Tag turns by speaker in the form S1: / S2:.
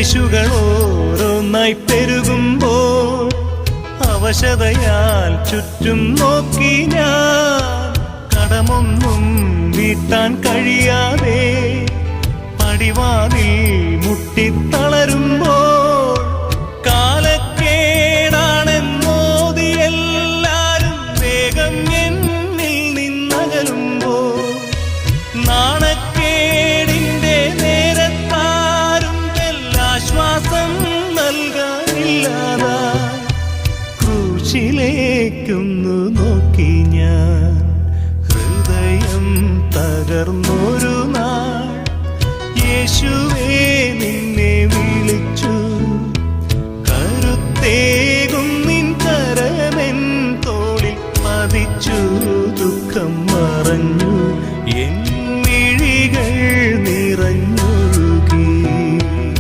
S1: കുരിശുകൾ ഓരോന്നായി പെരുകുമ്പോൾ അവശതയാൽ ചുറ്റും നോക്കി ഞാൻ കടമൊന്നും വീട്ടാൻ കഴിയാതെ പടിവാതിൽ മുട്ടിത്തളരുമ്പോൾ കാലക്കേടാണെന്നോതി എല്ലാരും വേഗം എന്നിൽ നിന്നകലുമ്പോൾ നാണക്കേടിന്റെ നേരത്താരും ആശ്വാസം നൽകാനില്ലാതാ ക്രൂശിലേക്കൊന്നു നോക്കി ഞാൻ ഹൃദയം തകർന്നൊരു നാൾ യേശു